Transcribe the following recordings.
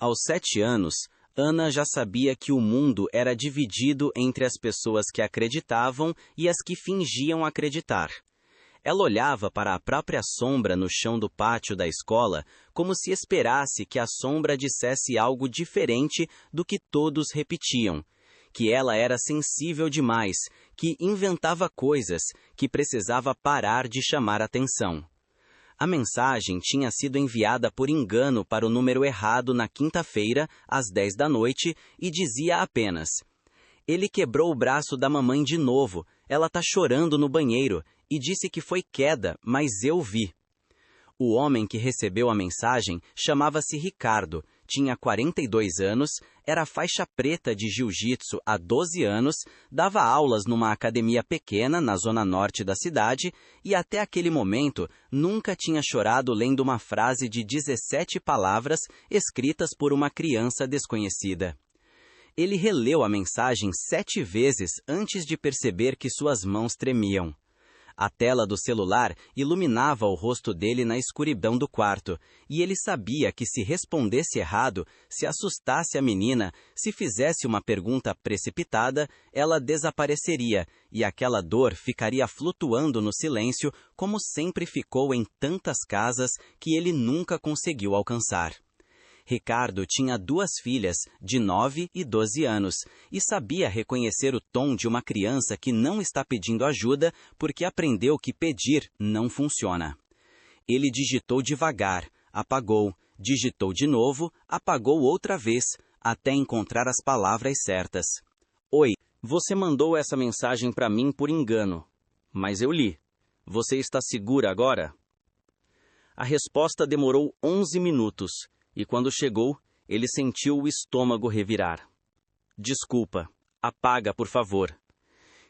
Aos 7 anos, Ana já sabia que o mundo era dividido entre as pessoas que acreditavam e as que fingiam acreditar. Ela olhava para a própria sombra no chão do pátio da escola como se esperasse que a sombra dissesse algo diferente do que todos repetiam, que ela era sensível demais, que inventava coisas, que precisava parar de chamar atenção. A mensagem tinha sido enviada por engano para o número errado na quinta-feira, às 10 da noite, e dizia apenas: "Ele quebrou o braço da mamãe de novo, ela tá chorando no banheiro, e disse que foi queda, mas eu vi." O homem que recebeu a mensagem chamava-se Ricardo, tinha 42 anos, era faixa preta de jiu-jitsu há 12 anos, dava aulas numa academia pequena na zona norte da cidade e até aquele momento nunca tinha chorado lendo uma frase de 17 palavras escritas por uma criança desconhecida. Ele releu a mensagem 7 vezes antes de perceber que suas mãos tremiam. A tela do celular iluminava o rosto dele na escuridão do quarto, e ele sabia que se respondesse errado, se assustasse a menina, se fizesse uma pergunta precipitada, ela desapareceria, e aquela dor ficaria flutuando no silêncio, como sempre ficou em tantas casas que ele nunca conseguiu alcançar. Ricardo tinha 2 filhas, de 9 e 12 anos, e sabia reconhecer o tom de uma criança que não está pedindo ajuda porque aprendeu que pedir não funciona. Ele digitou devagar, apagou, digitou de novo, apagou outra vez, até encontrar as palavras certas. "Oi, você mandou essa mensagem para mim por engano, mas eu li. Você está segura agora?" A resposta demorou 11 minutos. E quando chegou, ele sentiu o estômago revirar. "Desculpa, apaga, por favor."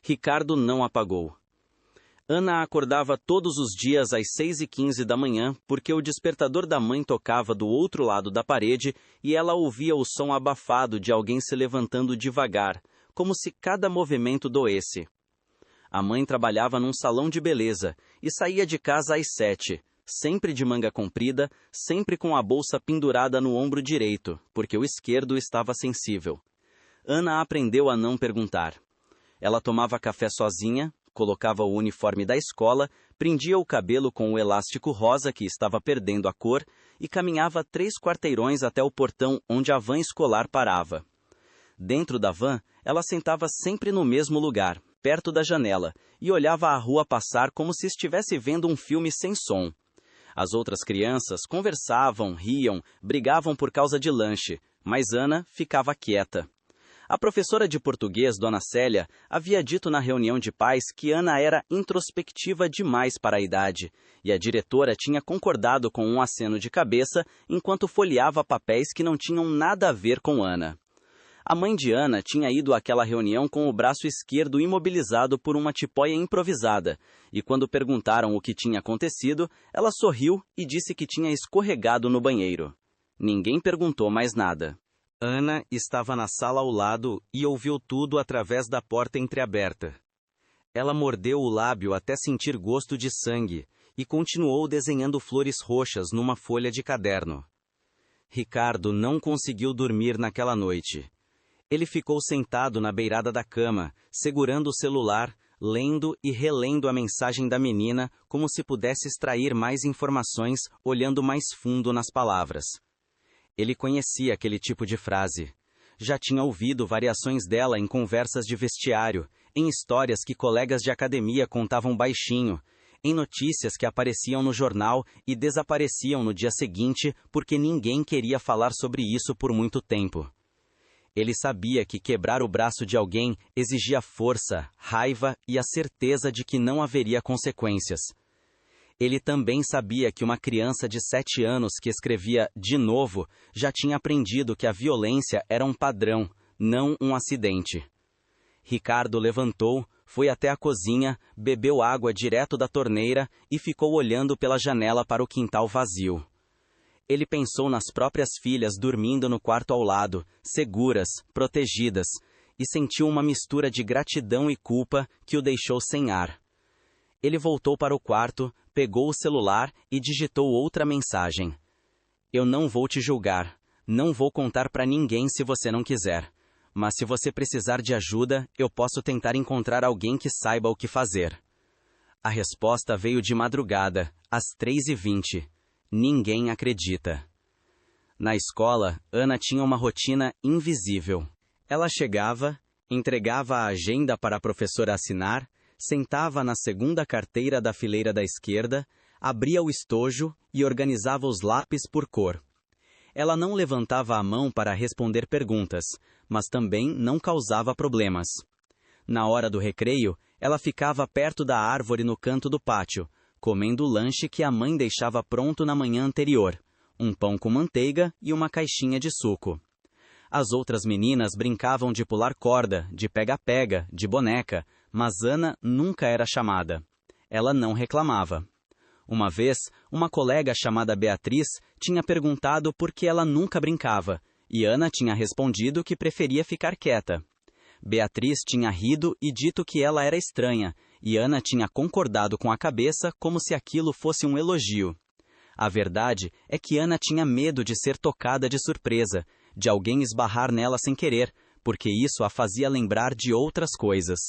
Ricardo não apagou. Ana acordava todos os dias às 6h15 da manhã, porque o despertador da mãe tocava do outro lado da parede e ela ouvia o som abafado de alguém se levantando devagar, como se cada movimento doesse. A mãe trabalhava num salão de beleza e saía de casa às 7h. Sempre de manga comprida, sempre com a bolsa pendurada no ombro direito, porque o esquerdo estava sensível. Ana aprendeu a não perguntar. Ela tomava café sozinha, colocava o uniforme da escola, prendia o cabelo com o elástico rosa que estava perdendo a cor e caminhava 3 quarteirões até o portão onde a van escolar parava. Dentro da van, ela sentava sempre no mesmo lugar, perto da janela, e olhava a rua passar como se estivesse vendo um filme sem som. As outras crianças conversavam, riam, brigavam por causa de lanche, mas Ana ficava quieta. A professora de português, Dona Célia, havia dito na reunião de pais que Ana era introspectiva demais para a idade, e a diretora tinha concordado com um aceno de cabeça enquanto folheava papéis que não tinham nada a ver com Ana. A mãe de Ana tinha ido àquela reunião com o braço esquerdo imobilizado por uma tipóia improvisada, e quando perguntaram o que tinha acontecido, ela sorriu e disse que tinha escorregado no banheiro. Ninguém perguntou mais nada. Ana estava na sala ao lado e ouviu tudo através da porta entreaberta. Ela mordeu o lábio até sentir gosto de sangue e continuou desenhando flores roxas numa folha de caderno. Ricardo não conseguiu dormir naquela noite. Ele ficou sentado na beirada da cama, segurando o celular, lendo e relendo a mensagem da menina como se pudesse extrair mais informações olhando mais fundo nas palavras. Ele conhecia aquele tipo de frase. Já tinha ouvido variações dela em conversas de vestiário, em histórias que colegas de academia contavam baixinho, em notícias que apareciam no jornal e desapareciam no dia seguinte porque ninguém queria falar sobre isso por muito tempo. Ele sabia que quebrar o braço de alguém exigia força, raiva e a certeza de que não haveria consequências. Ele também sabia que uma criança de 7 anos que escrevia "de novo" já tinha aprendido que a violência era um padrão, não um acidente. Ricardo levantou, foi até a cozinha, bebeu água direto da torneira e ficou olhando pela janela para o quintal vazio. Ele pensou nas próprias filhas dormindo no quarto ao lado, seguras, protegidas, e sentiu uma mistura de gratidão e culpa que o deixou sem ar. Ele voltou para o quarto, pegou o celular e digitou outra mensagem. "Eu não vou te julgar, Não vou contar para ninguém se você não quiser. Mas se você precisar de ajuda, eu posso tentar encontrar alguém que saiba o que fazer. A resposta veio de madrugada, às 3h20. Ninguém acredita. Na escola, Ana tinha uma rotina invisível. Ela chegava, entregava a agenda para a professora assinar, sentava na segunda carteira da fileira da esquerda, abria o estojo e organizava os lápis por cor. Ela não levantava a mão para responder perguntas, mas também não causava problemas. Na hora do recreio, ela ficava perto da árvore no canto do pátio, comendo o lanche que a mãe deixava pronto na manhã anterior, um pão com manteiga e uma caixinha de suco. As outras meninas brincavam de pular corda, de pega-pega, de boneca, mas Ana nunca era chamada. Ela não reclamava. Uma vez, uma colega chamada Beatriz tinha perguntado por que ela nunca brincava, e Ana tinha respondido que preferia ficar quieta. Beatriz tinha rido e dito que ela era estranha, e Ana tinha concordado com a cabeça como se aquilo fosse um elogio. A verdade é que Ana tinha medo de ser tocada de surpresa, de alguém esbarrar nela sem querer, porque isso a fazia lembrar de outras coisas.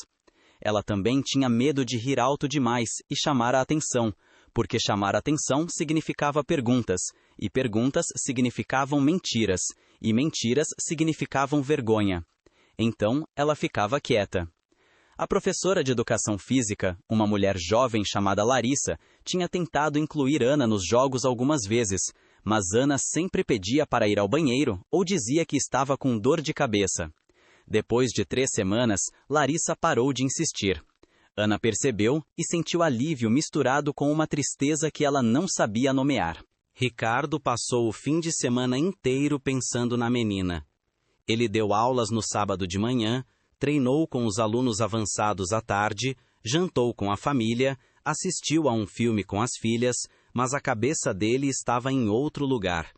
Ela também tinha medo de rir alto demais e chamar a atenção, porque chamar a atenção significava perguntas, e perguntas significavam mentiras, e mentiras significavam vergonha. Então, ela ficava quieta. A professora de educação física, uma mulher jovem chamada Larissa, tinha tentado incluir Ana nos jogos algumas vezes, mas Ana sempre pedia para ir ao banheiro ou dizia que estava com dor de cabeça. Depois de 3 semanas, Larissa parou de insistir. Ana percebeu e sentiu alívio misturado com uma tristeza que ela não sabia nomear. Ricardo passou o fim de semana inteiro pensando na menina. Ele deu aulas no sábado de manhã, treinou com os alunos avançados à tarde, jantou com a família, assistiu a um filme com as filhas, mas a cabeça dele estava em outro lugar.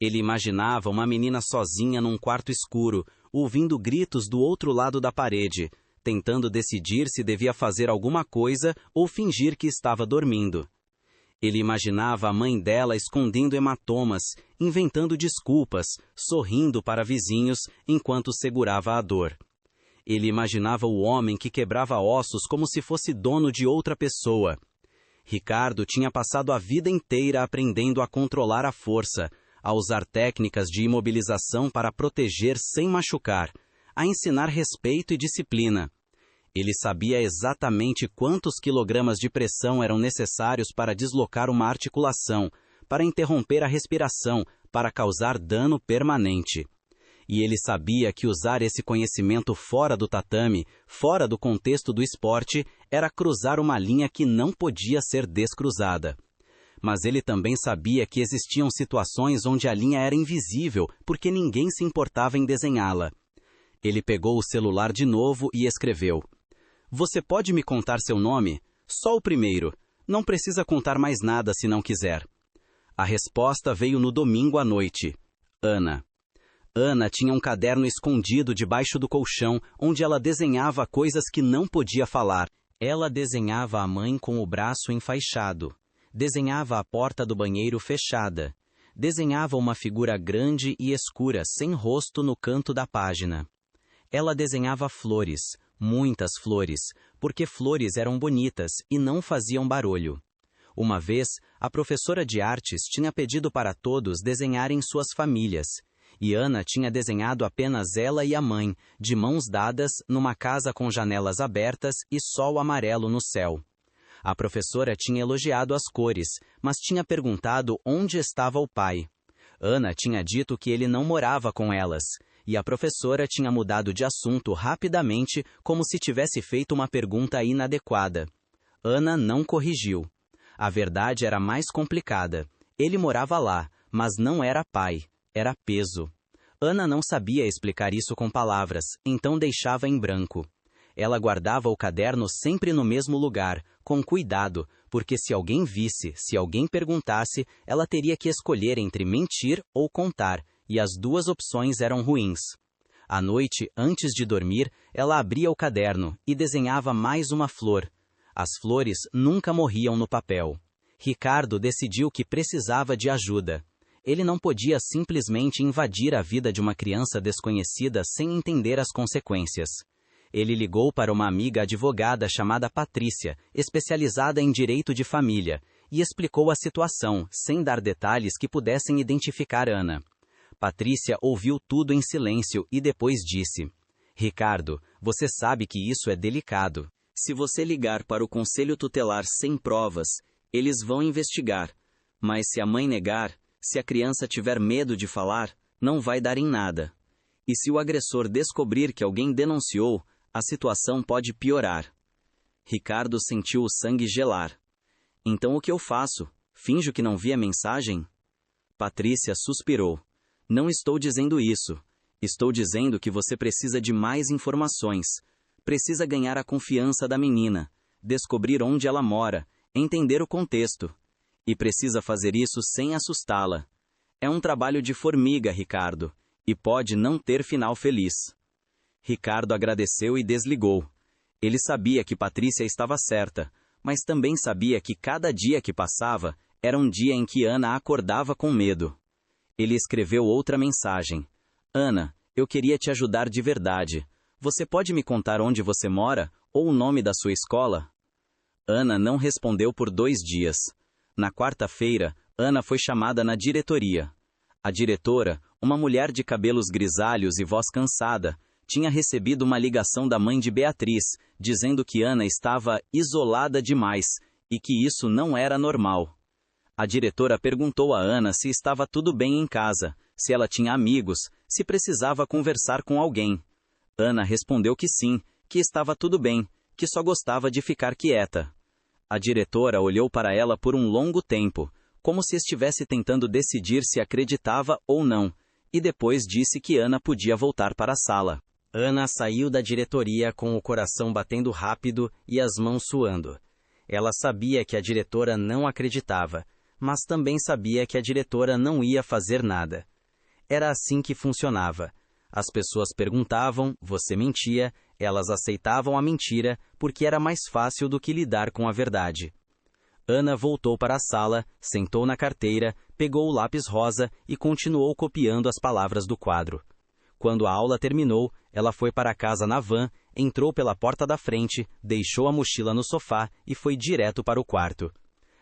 Ele imaginava uma menina sozinha num quarto escuro, ouvindo gritos do outro lado da parede, tentando decidir se devia fazer alguma coisa ou fingir que estava dormindo. Ele imaginava a mãe dela escondendo hematomas, inventando desculpas, sorrindo para vizinhos enquanto segurava a dor. Ele imaginava o homem que quebrava ossos como se fosse dono de outra pessoa. Ricardo tinha passado a vida inteira aprendendo a controlar a força, a usar técnicas de imobilização para proteger sem machucar, a ensinar respeito e disciplina. Ele sabia exatamente quantos quilogramas de pressão eram necessários para deslocar uma articulação, para interromper a respiração, para causar dano permanente. E ele sabia que usar esse conhecimento fora do tatame, fora do contexto do esporte, era cruzar uma linha que não podia ser descruzada. Mas ele também sabia que existiam situações onde a linha era invisível, porque ninguém se importava em desenhá-la. Ele pegou o celular de novo e escreveu: "Você pode me contar seu nome? Só o primeiro. Não precisa contar mais nada se não quiser." A resposta veio no domingo à noite. Ana. Ana tinha um caderno escondido debaixo do colchão, onde ela desenhava coisas que não podia falar. Ela desenhava a mãe com o braço enfaixado. Desenhava a porta do banheiro fechada. Desenhava uma figura grande e escura, sem rosto no canto da página. Ela desenhava flores, muitas flores, porque flores eram bonitas e não faziam barulho. Uma vez, a professora de artes tinha pedido para todos desenharem suas famílias, e Ana tinha desenhado apenas ela e a mãe, de mãos dadas, numa casa com janelas abertas e sol amarelo no céu. A professora tinha elogiado as cores, mas tinha perguntado onde estava o pai. Ana tinha dito que ele não morava com elas, e a professora tinha mudado de assunto rapidamente, como se tivesse feito uma pergunta inadequada. Ana não corrigiu. A verdade era mais complicada. Ele morava lá, mas não era pai, era peso. Ana não sabia explicar isso com palavras, então deixava em branco. Ela guardava o caderno sempre no mesmo lugar, com cuidado, porque se alguém visse, se alguém perguntasse, ela teria que escolher entre mentir ou contar, e as duas opções eram ruins. À noite, antes de dormir, ela abria o caderno e desenhava mais uma flor. As flores nunca morriam no papel. Ricardo decidiu que precisava de ajuda. Ele não podia simplesmente invadir a vida de uma criança desconhecida sem entender as consequências. Ele ligou para uma amiga advogada chamada Patrícia, especializada em direito de família, e explicou a situação, sem dar detalhes que pudessem identificar Ana. Patrícia ouviu tudo em silêncio e depois disse: Ricardo, você sabe que isso é delicado. Se você ligar para o conselho tutelar sem provas, eles vão investigar. Mas se a mãe negar, se a criança tiver medo de falar, não vai dar em nada. E se o agressor descobrir que alguém denunciou, a situação pode piorar. Ricardo sentiu o sangue gelar. Então o que eu faço? Finjo que não vi a mensagem? Patrícia suspirou. Não estou dizendo isso. Estou dizendo que você precisa de mais informações. Precisa ganhar a confiança da menina, descobrir onde ela mora, entender o contexto. E precisa fazer isso sem assustá-la. É um trabalho de formiga, Ricardo, e pode não ter final feliz. Ricardo agradeceu e desligou. Ele sabia que Patrícia estava certa, mas também sabia que cada dia que passava era um dia em que Ana acordava com medo. Ele escreveu outra mensagem. Ana, eu queria te ajudar de verdade. Você pode me contar onde você mora ou o nome da sua escola? Ana não respondeu por 2 dias. Na quarta-feira, Ana foi chamada na diretoria. A diretora, uma mulher de cabelos grisalhos e voz cansada, tinha recebido uma ligação da mãe de Beatriz, dizendo que Ana estava isolada demais e que isso não era normal. A diretora perguntou a Ana se estava tudo bem em casa, se ela tinha amigos, se precisava conversar com alguém. Ana respondeu que sim, que estava tudo bem, que só gostava de ficar quieta. A diretora olhou para ela por um longo tempo, como se estivesse tentando decidir se acreditava ou não, e depois disse que Ana podia voltar para a sala. Ana saiu da diretoria com o coração batendo rápido e as mãos suando. Ela sabia que a diretora não acreditava, mas também sabia que a diretora não ia fazer nada. Era assim que funcionava. As pessoas perguntavam, você mentia, elas aceitavam a mentira porque era mais fácil do que lidar com a verdade. Ana voltou para a sala, sentou na carteira, pegou o lápis rosa e continuou copiando as palavras do quadro. Quando a aula terminou, ela foi para casa na van, entrou pela porta da frente, deixou a mochila no sofá e foi direto para o quarto.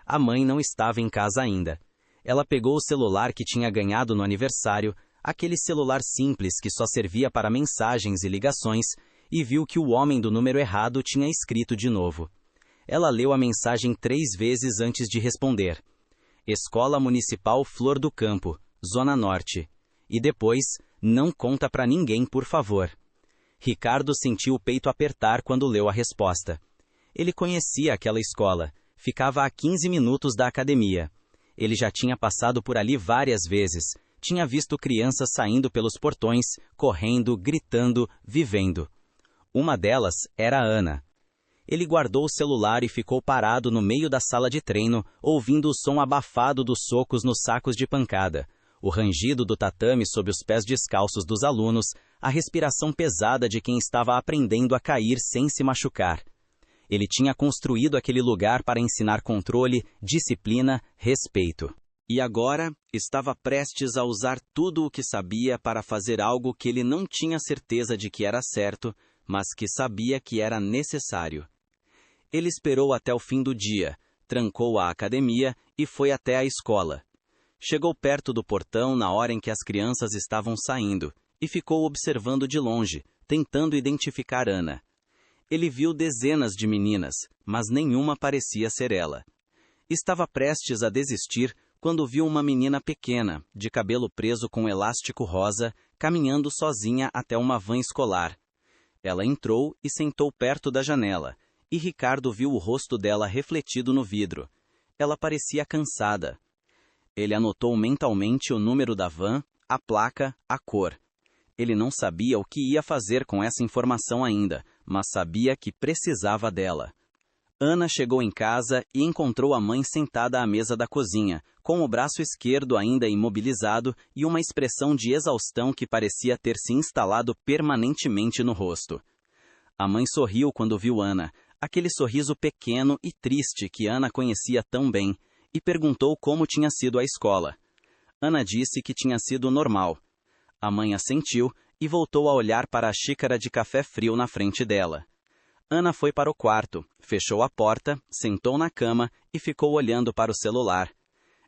A mãe não estava em casa ainda. Ela pegou o celular que tinha ganhado no aniversário, aquele celular simples que só servia para mensagens e ligações, e viu que o homem do número errado tinha escrito de novo. Ela leu a mensagem 3 vezes antes de responder. Escola Municipal Flor do Campo, Zona Norte. E depois, não conta para ninguém, por favor. Ricardo sentiu o peito apertar quando leu a resposta. Ele conhecia aquela escola, ficava a 15 minutos da academia. Ele já tinha passado por ali várias vezes, tinha visto crianças saindo pelos portões, correndo, gritando, vivendo. Uma delas era a Ana. Ele guardou o celular e ficou parado no meio da sala de treino, ouvindo o som abafado dos socos nos sacos de pancada, o rangido do tatame sob os pés descalços dos alunos, a respiração pesada de quem estava aprendendo a cair sem se machucar. Ele tinha construído aquele lugar para ensinar controle, disciplina, respeito. E agora, estava prestes a usar tudo o que sabia para fazer algo que ele não tinha certeza de que era certo, mas que sabia que era necessário. Ele esperou até o fim do dia, trancou a academia e foi até a escola. Chegou perto do portão na hora em que as crianças estavam saindo e ficou observando de longe, tentando identificar Ana. Ele viu dezenas de meninas, mas nenhuma parecia ser ela. Estava prestes a desistir quando viu uma menina pequena, de cabelo preso com elástico rosa, caminhando sozinha até uma van escolar. Ela entrou e sentou perto da janela, e Ricardo viu o rosto dela refletido no vidro. Ela parecia cansada. Ele anotou mentalmente o número da van, a placa, a cor. Ele não sabia o que ia fazer com essa informação ainda, mas sabia que precisava dela. Ana chegou em casa e encontrou a mãe sentada à mesa da cozinha, com o braço esquerdo ainda imobilizado e uma expressão de exaustão que parecia ter se instalado permanentemente no rosto. A mãe sorriu quando viu Ana, aquele sorriso pequeno e triste que Ana conhecia tão bem, e perguntou como tinha sido a escola. Ana disse que tinha sido normal. A mãe assentiu e voltou a olhar para a xícara de café frio na frente dela. Ana foi para o quarto, fechou a porta, sentou na cama e ficou olhando para o celular.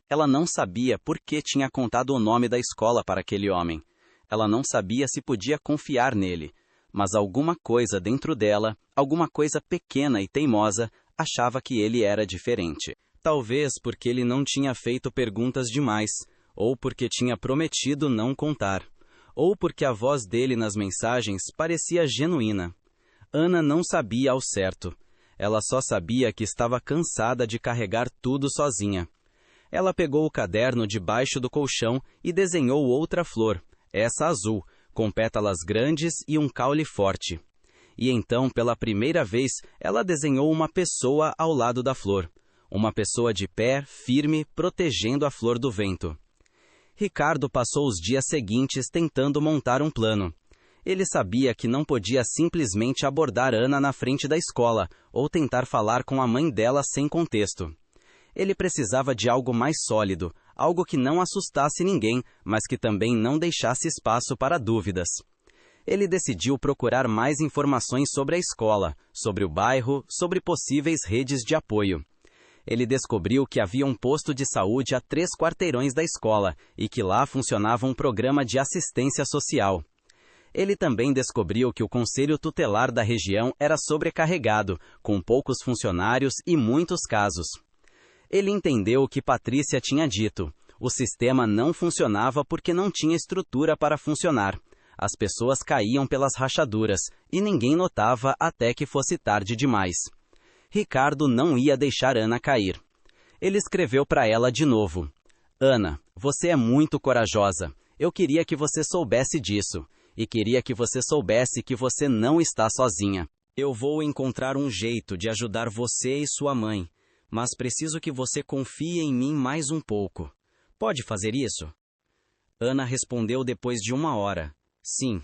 Ela não sabia por que tinha contado o nome da escola para aquele homem. Ela não sabia se podia confiar nele, mas alguma coisa dentro dela, alguma coisa pequena e teimosa, achava que ele era diferente. Talvez porque ele não tinha feito perguntas demais, ou porque tinha prometido não contar, ou porque a voz dele nas mensagens parecia genuína. Ana não sabia ao certo. Ela só sabia que estava cansada de carregar tudo sozinha. Ela pegou o caderno debaixo do colchão e desenhou outra flor, essa azul, com pétalas grandes e um caule forte. E então, pela primeira vez, ela desenhou uma pessoa ao lado da flor. Uma pessoa de pé, firme, protegendo a flor do vento. Ricardo passou os dias seguintes tentando montar um plano. Ele sabia que não podia simplesmente abordar Ana na frente da escola ou tentar falar com a mãe dela sem contexto. Ele precisava de algo mais sólido, algo que não assustasse ninguém, mas que também não deixasse espaço para dúvidas. Ele decidiu procurar mais informações sobre a escola, sobre o bairro, sobre possíveis redes de apoio. Ele descobriu que havia um posto de saúde a 3 quarteirões da escola e que lá funcionava um programa de assistência social. Ele também descobriu que o conselho tutelar da região era sobrecarregado, com poucos funcionários e muitos casos. Ele entendeu o que Patrícia tinha dito. O sistema não funcionava porque não tinha estrutura para funcionar. As pessoas caíam pelas rachaduras e ninguém notava até que fosse tarde demais. Ricardo não ia deixar Ana cair. Ele escreveu para ela de novo. Ana, você é muito corajosa. Eu queria que você soubesse disso. E queria que você soubesse que você não está sozinha. Eu vou encontrar um jeito de ajudar você e sua mãe, mas preciso que você confie em mim mais um pouco. Pode fazer isso? Ana respondeu depois de 1 hora. Sim.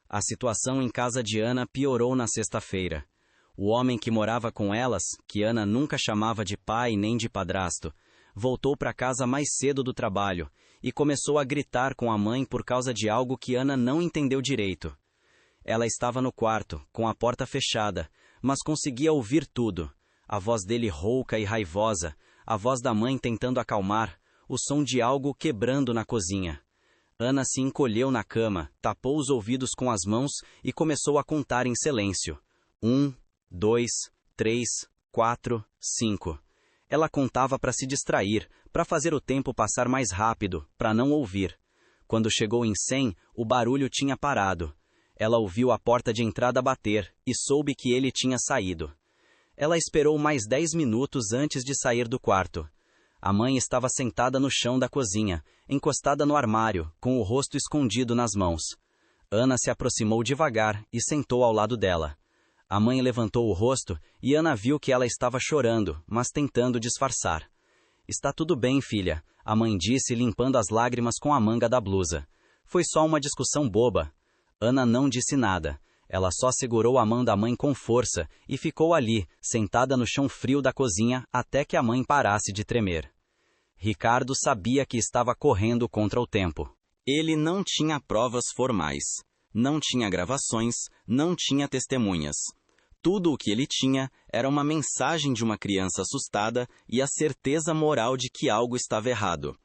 A situação em casa de Ana piorou na sexta-feira. O homem que morava com elas, que Ana nunca chamava de pai nem de padrasto, voltou para casa mais cedo do trabalho e começou a gritar com a mãe por causa de algo que Ana não entendeu direito. Ela estava no quarto, com a porta fechada, mas conseguia ouvir tudo. A voz dele rouca e raivosa, a voz da mãe tentando acalmar, o som de algo quebrando na cozinha. Ana se encolheu na cama, tapou os ouvidos com as mãos e começou a contar em silêncio. 1, 2, 3, 4, 5. Ela contava para se distrair, para fazer o tempo passar mais rápido, para não ouvir. Quando chegou em 100, o barulho tinha parado. Ela ouviu a porta de entrada bater e soube que ele tinha saído. Ela esperou mais 10 minutos antes de sair do quarto. A mãe estava sentada no chão da cozinha, encostada no armário, com o rosto escondido nas mãos. Ana se aproximou devagar e sentou ao lado dela. A mãe levantou o rosto e Ana viu que ela estava chorando, mas tentando disfarçar. Está tudo bem, filha, a mãe disse, limpando as lágrimas com a manga da blusa. Foi só uma discussão boba. Ana não disse nada. Ela só segurou a mão da mãe com força e ficou ali, sentada no chão frio da cozinha, até que a mãe parasse de tremer. Ricardo sabia que estava correndo contra o tempo. Ele não tinha provas formais, não tinha gravações, não tinha testemunhas. Tudo o que ele tinha era uma mensagem de uma criança assustada e a certeza moral de que algo estava errado.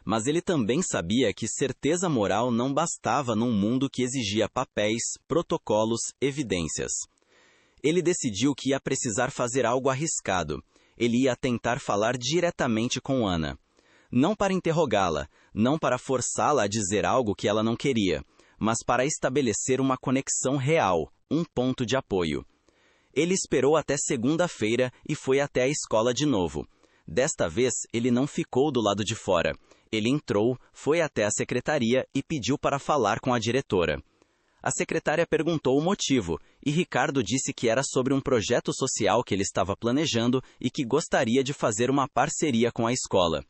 Mas ele também sabia que certeza moral não bastava num mundo que exigia papéis, protocolos, evidências. Ele decidiu que ia precisar fazer algo arriscado. Ele ia tentar falar diretamente com Ana. Não para interrogá-la, não para forçá-la a dizer algo que ela não queria, mas para estabelecer uma conexão real, um ponto de apoio. Ele esperou até segunda-feira e foi até a escola de novo. Desta vez, ele não ficou do lado de fora. Ele entrou, foi até a secretaria e pediu para falar com a diretora. A secretária perguntou o motivo, e Ricardo disse que era sobre um projeto social que ele estava planejando e que gostaria de fazer uma parceria com a escola.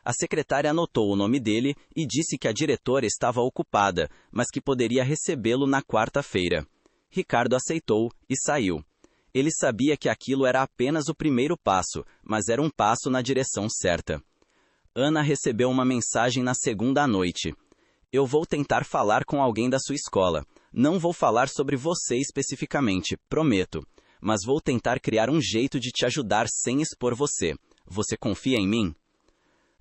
A secretária anotou o nome dele e disse que a diretora estava ocupada, mas que poderia recebê-lo na quarta-feira. Ricardo aceitou e saiu. Ele sabia que aquilo era apenas o primeiro passo, mas era um passo na direção certa. Ana recebeu uma mensagem na segunda à noite. Eu vou tentar falar com alguém da sua escola. Não vou falar sobre você especificamente, prometo. Mas vou tentar criar um jeito de te ajudar sem expor você. Você confia em mim?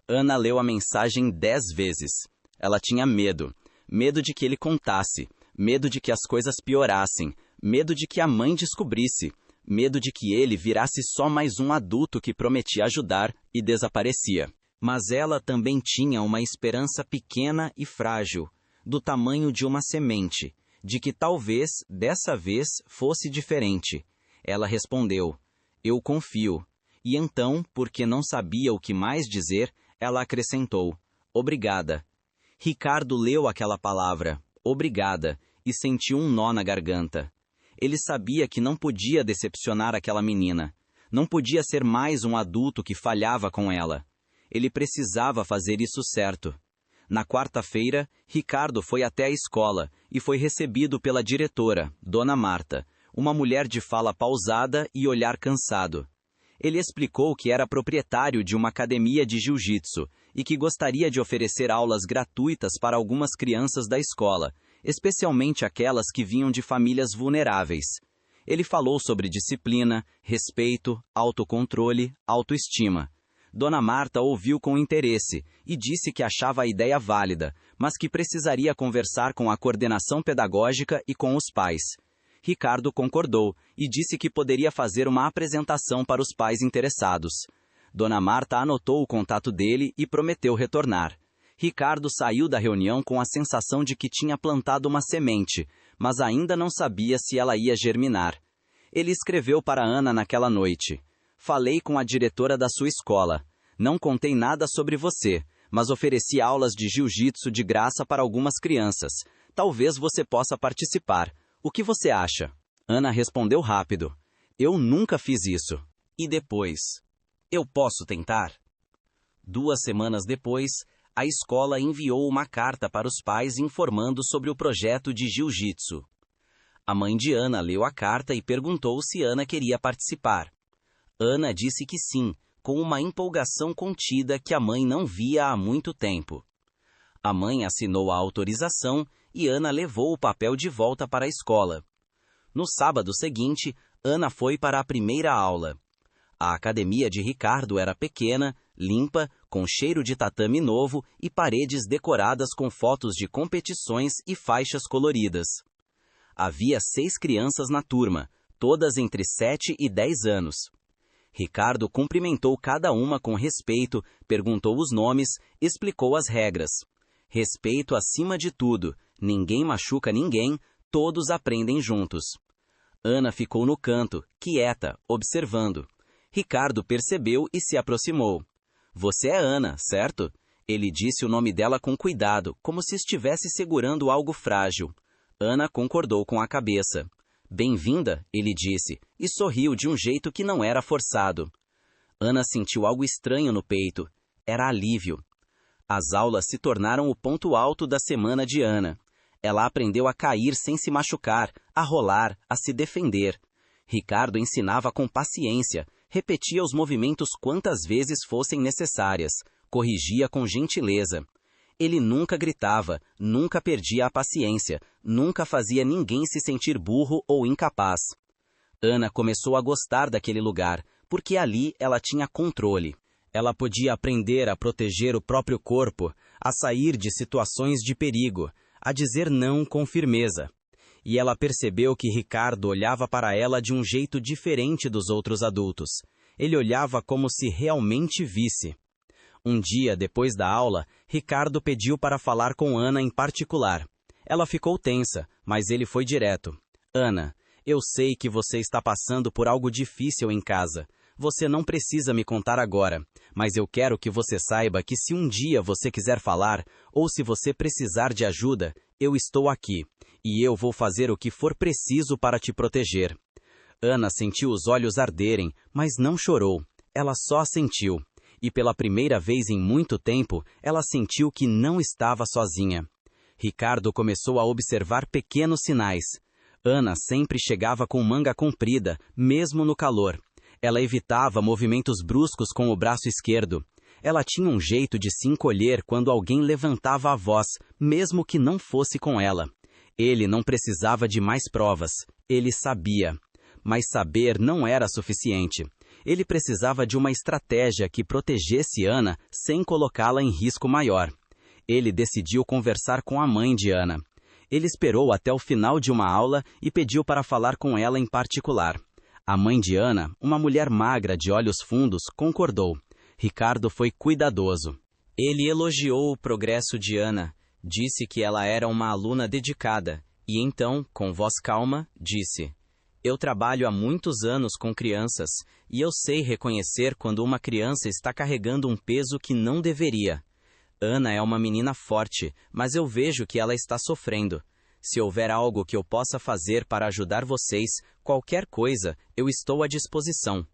Ana leu a mensagem 10 vezes. Ela tinha medo. Medo de que ele contasse. Medo de que as coisas piorassem. Medo de que a mãe descobrisse. Medo de que ele virasse só mais um adulto que prometia ajudar e desaparecia. Mas ela também tinha uma esperança pequena e frágil, do tamanho de uma semente, de que talvez, dessa vez, fosse diferente. Ela respondeu, eu confio. E então, porque não sabia o que mais dizer, ela acrescentou, obrigada. Ricardo leu aquela palavra, obrigada, e sentiu um nó na garganta. Ele sabia que não podia decepcionar aquela menina. Não podia ser mais um adulto que falhava com ela. Ele precisava fazer isso certo. Na quarta-feira, Ricardo foi até a escola e foi recebido pela diretora, Dona Marta, uma mulher de fala pausada e olhar cansado. Ele explicou que era proprietário de uma academia de jiu-jitsu e que gostaria de oferecer aulas gratuitas para algumas crianças da escola, especialmente aquelas que vinham de famílias vulneráveis. Ele falou sobre disciplina, respeito, autocontrole, autoestima. Dona Marta ouviu com interesse e disse que achava a ideia válida, mas que precisaria conversar com a coordenação pedagógica e com os pais. Ricardo concordou e disse que poderia fazer uma apresentação para os pais interessados. Dona Marta anotou o contato dele e prometeu retornar. Ricardo saiu da reunião com a sensação de que tinha plantado uma semente, mas ainda não sabia se ela ia germinar. Ele escreveu para Ana naquela noite. Falei com a diretora da sua escola. Não contei nada sobre você, mas ofereci aulas de jiu-jitsu de graça para algumas crianças. Talvez você possa participar. O que você acha? Ana respondeu rápido. Eu nunca fiz isso. E depois? Eu posso tentar? 2 semanas depois, a escola enviou uma carta para os pais informando sobre o projeto de jiu-jitsu. A mãe de Ana leu a carta e perguntou se Ana queria participar. Ana disse que sim, com uma empolgação contida que a mãe não via há muito tempo. A mãe assinou a autorização e Ana levou o papel de volta para a escola. No sábado seguinte, Ana foi para a primeira aula. A academia de Ricardo era pequena, limpa, com cheiro de tatame novo e paredes decoradas com fotos de competições e faixas coloridas. Havia 6 crianças na turma, todas entre 7 e 10 anos. Ricardo cumprimentou cada uma com respeito, perguntou os nomes, explicou as regras. Respeito acima de tudo, ninguém machuca ninguém, todos aprendem juntos. Ana ficou no canto, quieta, observando. Ricardo percebeu e se aproximou. Você é Ana, certo? Ele disse o nome dela com cuidado, como se estivesse segurando algo frágil. Ana concordou com a cabeça. Bem-vinda, ele disse, e sorriu de um jeito que não era forçado. Ana sentiu algo estranho no peito. Era alívio. As aulas se tornaram o ponto alto da semana de Ana. Ela aprendeu a cair sem se machucar, a rolar, a se defender. Ricardo ensinava com paciência, repetia os movimentos quantas vezes fossem necessárias, corrigia com gentileza. Ele nunca gritava, nunca perdia a paciência, nunca fazia ninguém se sentir burro ou incapaz. Ana começou a gostar daquele lugar, porque ali ela tinha controle. Ela podia aprender a proteger o próprio corpo, a sair de situações de perigo, a dizer não com firmeza. E ela percebeu que Ricardo olhava para ela de um jeito diferente dos outros adultos. Ele olhava como se realmente visse. Um dia, depois da aula, Ricardo pediu para falar com Ana em particular. Ela ficou tensa, mas ele foi direto. Ana, eu sei que você está passando por algo difícil em casa. Você não precisa me contar agora, mas eu quero que você saiba que se um dia você quiser falar, ou se você precisar de ajuda, eu estou aqui, e eu vou fazer o que for preciso para te proteger. Ana sentiu os olhos arderem, mas não chorou. Ela só assentiu. E pela primeira vez em muito tempo, ela sentiu que não estava sozinha. Ricardo começou a observar pequenos sinais. Ana sempre chegava com manga comprida, mesmo no calor. Ela evitava movimentos bruscos com o braço esquerdo. Ela tinha um jeito de se encolher quando alguém levantava a voz, mesmo que não fosse com ela. Ele não precisava de mais provas. Ele sabia. Mas saber não era suficiente. Ele precisava de uma estratégia que protegesse Ana sem colocá-la em risco maior. Ele decidiu conversar com a mãe de Ana. Ele esperou até o final de uma aula e pediu para falar com ela em particular. A mãe de Ana, uma mulher magra de olhos fundos, concordou. Ricardo foi cuidadoso. Ele elogiou o progresso de Ana, disse que ela era uma aluna dedicada, e então, com voz calma, disse: "Eu trabalho há muitos anos com crianças, e eu sei reconhecer quando uma criança está carregando um peso que não deveria. Ana é uma menina forte, mas eu vejo que ela está sofrendo. Se houver algo que eu possa fazer para ajudar vocês, qualquer coisa, eu estou à disposição."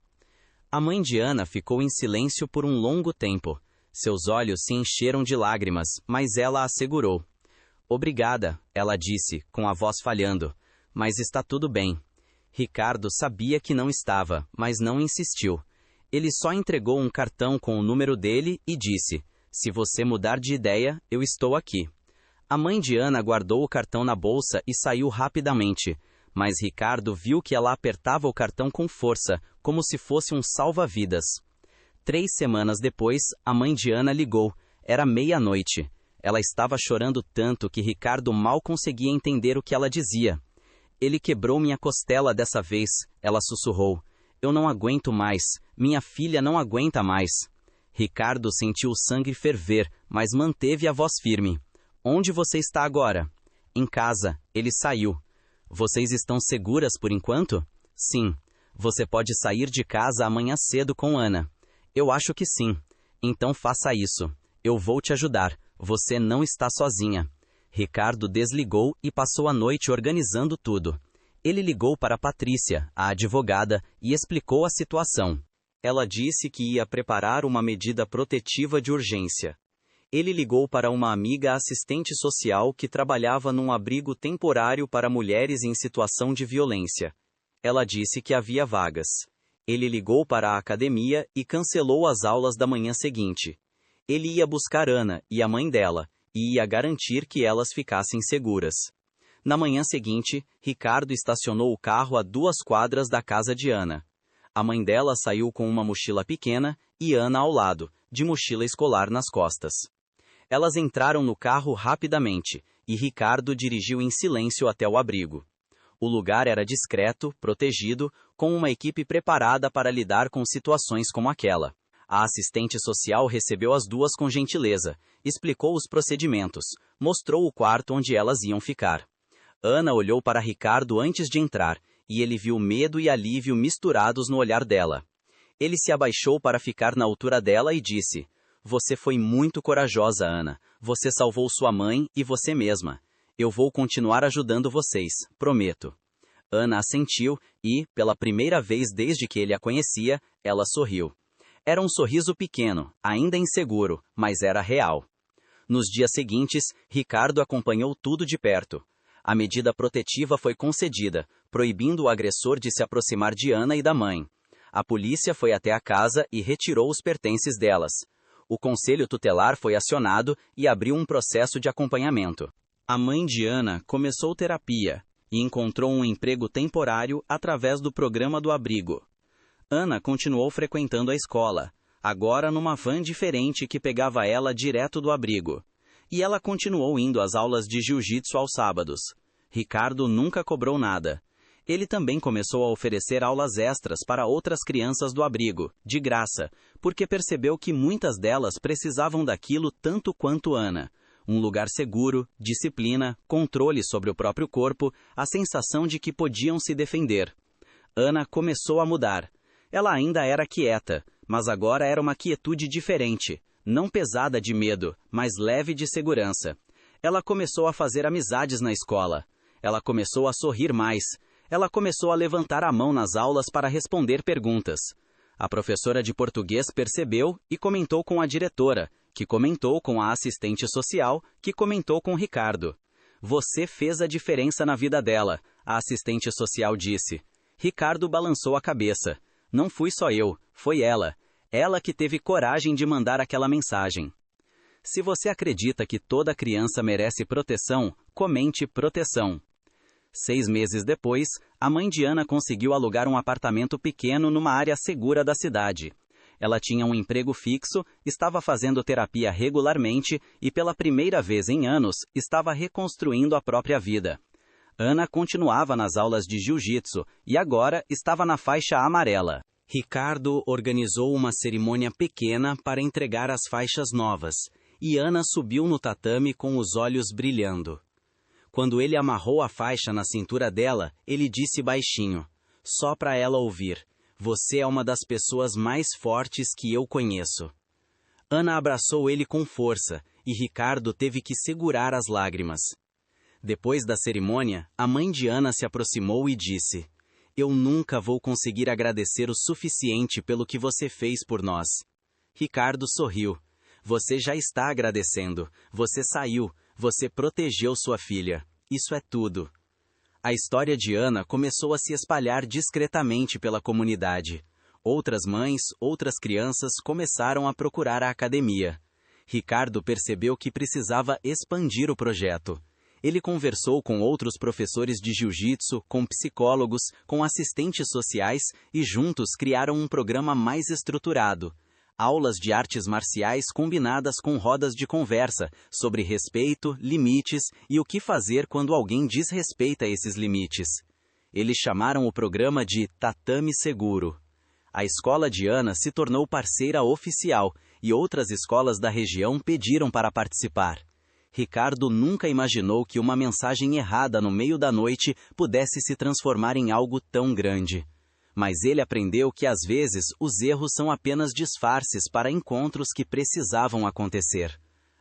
A mãe de Ana ficou em silêncio por um longo tempo. Seus olhos se encheram de lágrimas, mas ela assegurou. "Obrigada", ela disse, com a voz falhando, "mas está tudo bem." Ricardo sabia que não estava, mas não insistiu. Ele só entregou um cartão com o número dele e disse: "Se você mudar de ideia, eu estou aqui." A mãe de Ana guardou o cartão na bolsa e saiu rapidamente, mas Ricardo viu que ela apertava o cartão com força, como se fosse um salva-vidas. 3 semanas depois, a mãe de Ana ligou. Era meia-noite. Ela estava chorando tanto que Ricardo mal conseguia entender o que ela dizia. "Ele quebrou minha costela dessa vez", ela sussurrou. "Eu não aguento mais. Minha filha não aguenta mais." Ricardo sentiu o sangue ferver, mas manteve a voz firme. "Onde você está agora?" "Em casa." Ele saiu. "Vocês estão seguras por enquanto?" "Sim." "Você pode sair de casa amanhã cedo com Ana." "Eu acho que sim." "Então faça isso. Eu vou te ajudar. Você não está sozinha." Ricardo desligou e passou a noite organizando tudo. Ele ligou para Patrícia, a advogada, e explicou a situação. Ela disse que ia preparar uma medida protetiva de urgência. Ele ligou para uma amiga assistente social que trabalhava num abrigo temporário para mulheres em situação de violência. Ela disse que havia vagas. Ele ligou para a academia e cancelou as aulas da manhã seguinte. Ele ia buscar Ana e a mãe dela, e ia garantir que elas ficassem seguras. Na manhã seguinte, Ricardo estacionou o carro a 2 quadras da casa de Ana. A mãe dela saiu com uma mochila pequena e Ana ao lado, de mochila escolar nas costas. Elas entraram no carro rapidamente, e Ricardo dirigiu em silêncio até o abrigo. O lugar era discreto, protegido, com uma equipe preparada para lidar com situações como aquela. A assistente social recebeu as duas com gentileza, explicou os procedimentos, mostrou o quarto onde elas iam ficar. Ana olhou para Ricardo antes de entrar, e ele viu medo e alívio misturados no olhar dela. Ele se abaixou para ficar na altura dela e disse: "Você foi muito corajosa, Ana. Você salvou sua mãe e você mesma. Eu vou continuar ajudando vocês, prometo." Ana assentiu e, pela primeira vez desde que ele a conhecia, ela sorriu. Era um sorriso pequeno, ainda inseguro, mas era real. Nos dias seguintes, Ricardo acompanhou tudo de perto. A medida protetiva foi concedida, proibindo o agressor de se aproximar de Ana e da mãe. A polícia foi até a casa e retirou os pertences delas. O conselho tutelar foi acionado e abriu um processo de acompanhamento. A mãe de Ana começou terapia e encontrou um emprego temporário através do programa do abrigo. Ana continuou frequentando a escola, agora numa van diferente que pegava ela direto do abrigo. E ela continuou indo às aulas de jiu-jitsu aos sábados. Ricardo nunca cobrou nada. Ele também começou a oferecer aulas extras para outras crianças do abrigo, de graça, porque percebeu que muitas delas precisavam daquilo tanto quanto Ana. Um lugar seguro, disciplina, controle sobre o próprio corpo, a sensação de que podiam se defender. Ana começou a mudar. Ela ainda era quieta, mas agora era uma quietude diferente, não pesada de medo, mas leve de segurança. Ela começou a fazer amizades na escola. Ela começou a sorrir mais. Ela começou a levantar a mão nas aulas para responder perguntas. A professora de português percebeu e comentou com a diretora, que comentou com a assistente social, que comentou com Ricardo. "Você fez a diferença na vida dela", a assistente social disse. Ricardo balançou a cabeça. "Não fui só eu, foi ela. Ela que teve coragem de mandar aquela mensagem. Se você acredita que toda criança merece proteção, comente proteção. 6 meses depois, a mãe de Ana conseguiu alugar um apartamento pequeno numa área segura da cidade. Ela tinha um emprego fixo, estava fazendo terapia regularmente e, pela primeira vez em anos, estava reconstruindo a própria vida. Ana continuava nas aulas de jiu-jitsu e agora estava na faixa amarela. Ricardo organizou uma cerimônia pequena para entregar as faixas novas, e Ana subiu no tatame com os olhos brilhando. Quando ele amarrou a faixa na cintura dela, ele disse baixinho, só para ela ouvir, você é uma das pessoas mais fortes que eu conheço. Ana abraçou ele com força, e Ricardo teve que segurar as lágrimas. Depois da cerimônia, a mãe de Ana se aproximou e disse, eu nunca vou conseguir agradecer o suficiente pelo que você fez por nós. Ricardo sorriu. Você já está agradecendo. Você saiu. Você protegeu sua filha. Isso é tudo. A história de Ana começou a se espalhar discretamente pela comunidade. Outras mães, outras crianças começaram a procurar a academia. Ricardo percebeu que precisava expandir o projeto. Ele conversou com outros professores de jiu-jitsu, com psicólogos, com assistentes sociais e juntos criaram um programa mais estruturado. Aulas de artes marciais combinadas com rodas de conversa sobre respeito, limites e o que fazer quando alguém desrespeita esses limites. Eles chamaram o programa de Tatame Seguro. A escola de Ana se tornou parceira oficial e outras escolas da região pediram para participar. Ricardo nunca imaginou que uma mensagem errada no meio da noite pudesse se transformar em algo tão grande. Mas ele aprendeu que às vezes os erros são apenas disfarces para encontros que precisavam acontecer.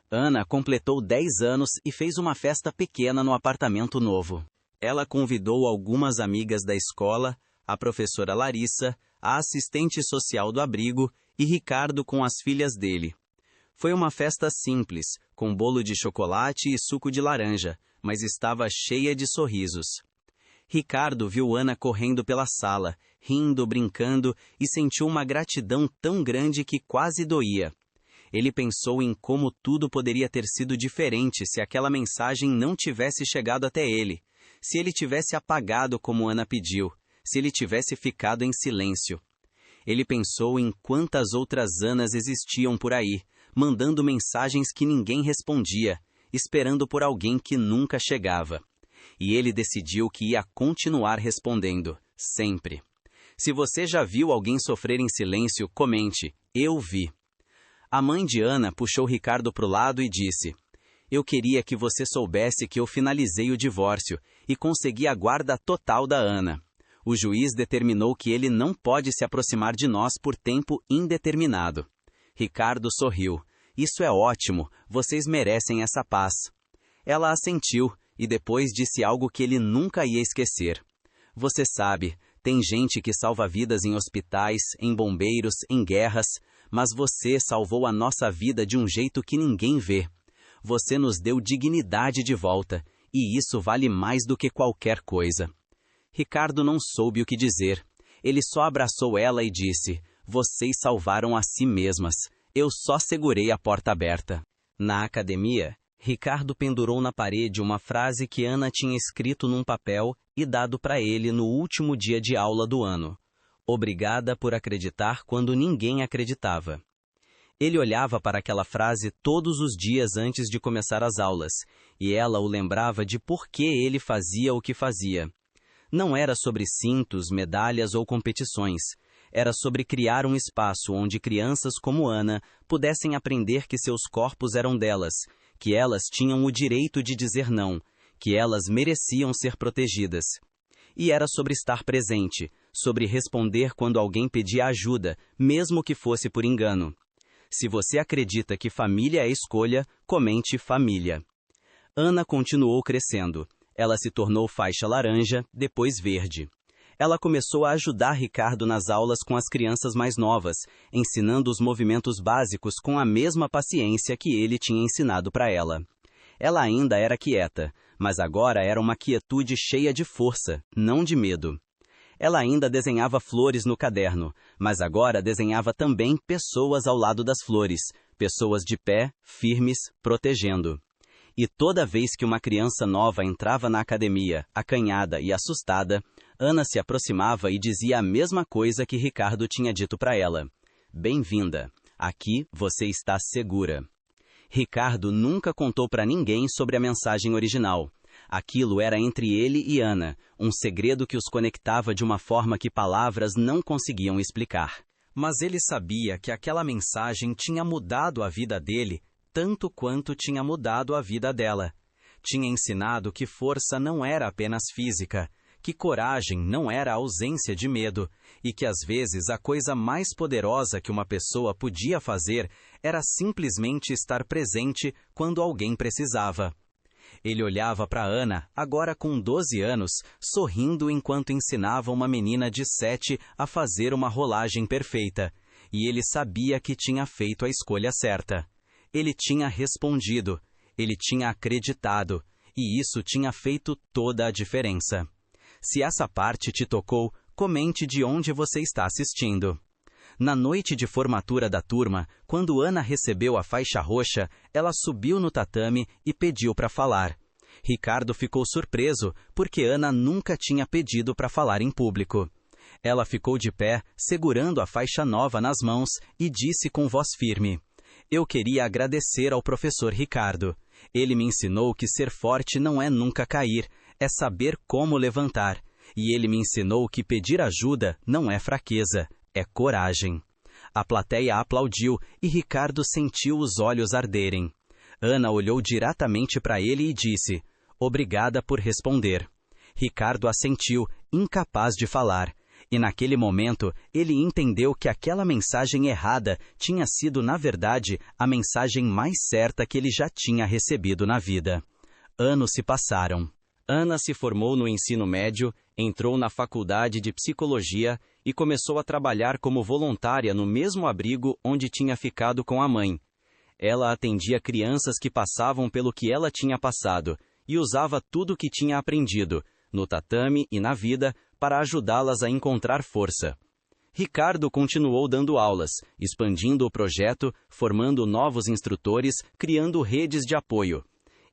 Ana completou 10 anos e fez uma festa pequena no apartamento novo. Ela convidou algumas amigas da escola, a professora Larissa, a assistente social do abrigo e Ricardo com as filhas dele. Foi uma festa simples, com bolo de chocolate e suco de laranja, mas estava cheia de sorrisos. Ricardo viu Ana correndo pela sala, rindo, brincando e sentiu uma gratidão tão grande que quase doía. Ele pensou em como tudo poderia ter sido diferente se aquela mensagem não tivesse chegado até ele, se ele tivesse apagado como Ana pediu, se ele tivesse ficado em silêncio. Ele pensou em quantas outras Anas existiam por aí, mandando mensagens que ninguém respondia, esperando por alguém que nunca chegava. E ele decidiu que ia continuar respondendo, sempre. Se você já viu alguém sofrer em silêncio, comente, eu vi. A mãe de Ana puxou Ricardo para o lado e disse, eu queria que você soubesse que eu finalizei o divórcio e consegui a guarda total da Ana. O juiz determinou que ele não pode se aproximar de nós por tempo indeterminado. Ricardo sorriu. Isso é ótimo, vocês merecem essa paz. Ela assentiu e depois disse algo que ele nunca ia esquecer. Você sabe, tem gente que salva vidas em hospitais, em bombeiros, em guerras, mas você salvou a nossa vida de um jeito que ninguém vê. Você nos deu dignidade de volta, e isso vale mais do que qualquer coisa. Ricardo não soube o que dizer. Ele só abraçou ela e disse, vocês salvaram a si mesmas. Eu só segurei a porta aberta. Na academia, Ricardo pendurou na parede uma frase que Ana tinha escrito num papel e dado para ele no último dia de aula do ano. Obrigada por acreditar quando ninguém acreditava. Ele olhava para aquela frase todos os dias antes de começar as aulas, e ela o lembrava de por que ele fazia o que fazia. Não era sobre cintos, medalhas ou competições. Era sobre criar um espaço onde crianças como Ana pudessem aprender que seus corpos eram delas, que elas tinham o direito de dizer não, que elas mereciam ser protegidas. E era sobre estar presente, sobre responder quando alguém pedia ajuda, mesmo que fosse por engano. Se você acredita que família é escolha, comente família. Ana continuou crescendo. Ela se tornou faixa laranja, depois verde. Ela começou a ajudar Ricardo nas aulas com as crianças mais novas, ensinando os movimentos básicos com a mesma paciência que ele tinha ensinado para ela. Ela ainda era quieta, mas agora era uma quietude cheia de força, não de medo. Ela ainda desenhava flores no caderno, mas agora desenhava também pessoas ao lado das flores, pessoas de pé, firmes, protegendo. E toda vez que uma criança nova entrava na academia, acanhada e assustada, Ana se aproximava e dizia a mesma coisa que Ricardo tinha dito para ela. Bem-vinda. Aqui você está segura. Ricardo nunca contou para ninguém sobre a mensagem original. Aquilo era entre ele e Ana, um segredo que os conectava de uma forma que palavras não conseguiam explicar. Mas ele sabia que aquela mensagem tinha mudado a vida dele, tanto quanto tinha mudado a vida dela. Tinha ensinado que força não era apenas física, que coragem não era a ausência de medo, e que às vezes a coisa mais poderosa que uma pessoa podia fazer era simplesmente estar presente quando alguém precisava. Ele olhava para Ana, agora com 12 anos, sorrindo enquanto ensinava uma menina de 7 a fazer uma rolagem perfeita, e ele sabia que tinha feito a escolha certa. Ele tinha respondido, ele tinha acreditado, e isso tinha feito toda a diferença. Se essa parte te tocou, comente de onde você está assistindo. Na noite de formatura da turma, quando Ana recebeu a faixa roxa, ela subiu no tatame e pediu para falar. Ricardo ficou surpreso, porque Ana nunca tinha pedido para falar em público. Ela ficou de pé, segurando a faixa nova nas mãos, e disse com voz firme: Eu queria agradecer ao professor Ricardo. Ele me ensinou que ser forte não é nunca cair, é saber como levantar. E ele me ensinou que pedir ajuda não é fraqueza, é coragem. A plateia aplaudiu e Ricardo sentiu os olhos arderem. Ana olhou diretamente para ele e disse: Obrigada por responder. Ricardo assentiu, incapaz de falar. E naquele momento, ele entendeu que aquela mensagem errada tinha sido, na verdade, a mensagem mais certa que ele já tinha recebido na vida. Anos se passaram. Ana se formou no ensino médio, entrou na faculdade de psicologia e começou a trabalhar como voluntária no mesmo abrigo onde tinha ficado com a mãe. Ela atendia crianças que passavam pelo que ela tinha passado e usava tudo o que tinha aprendido, no tatame e na vida, para ajudá-las a encontrar força. Ricardo continuou dando aulas, expandindo o projeto, formando novos instrutores, criando redes de apoio.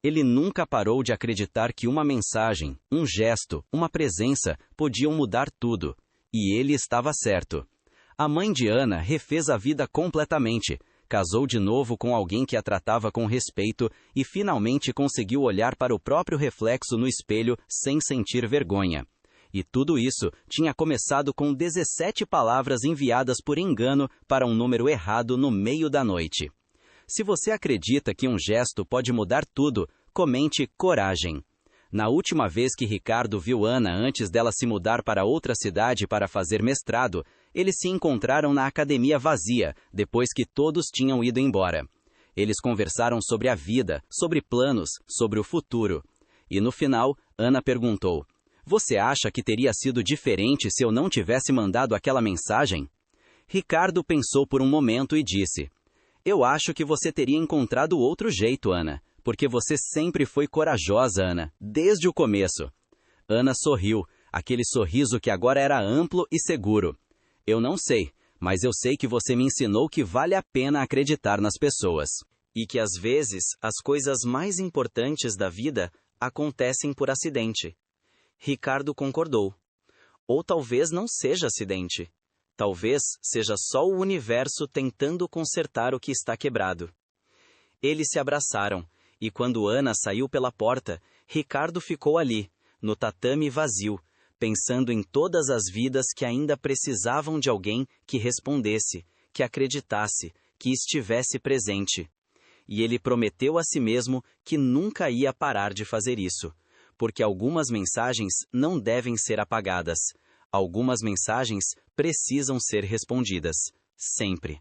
Ele nunca parou de acreditar que uma mensagem, um gesto, uma presença podiam mudar tudo. E ele estava certo. A mãe de Ana refez a vida completamente, casou de novo com alguém que a tratava com respeito e finalmente conseguiu olhar para o próprio reflexo no espelho sem sentir vergonha. E tudo isso tinha começado com 17 palavras enviadas por engano para um número errado no meio da noite. Se você acredita que um gesto pode mudar tudo, comente coragem. Na última vez que Ricardo viu Ana antes dela se mudar para outra cidade para fazer mestrado, eles se encontraram na academia vazia, depois que todos tinham ido embora. Eles conversaram sobre a vida, sobre planos, sobre o futuro. E no final, Ana perguntou: Você acha que teria sido diferente se eu não tivesse mandado aquela mensagem? Ricardo pensou por um momento e disse: Eu acho que você teria encontrado outro jeito, Ana, porque você sempre foi corajosa, Ana, desde o começo. Ana sorriu, aquele sorriso que agora era amplo e seguro. Eu não sei, mas eu sei que você me ensinou que vale a pena acreditar nas pessoas. E que às vezes as coisas mais importantes da vida acontecem por acidente. Ricardo concordou. Ou talvez não seja acidente. Talvez seja só o universo tentando consertar o que está quebrado. Eles se abraçaram, e quando Ana saiu pela porta, Ricardo ficou ali, no tatame vazio, pensando em todas as vidas que ainda precisavam de alguém que respondesse, que acreditasse, que estivesse presente. E ele prometeu a si mesmo que nunca ia parar de fazer isso, porque algumas mensagens não devem ser apagadas. Algumas mensagens precisam ser respondidas, sempre.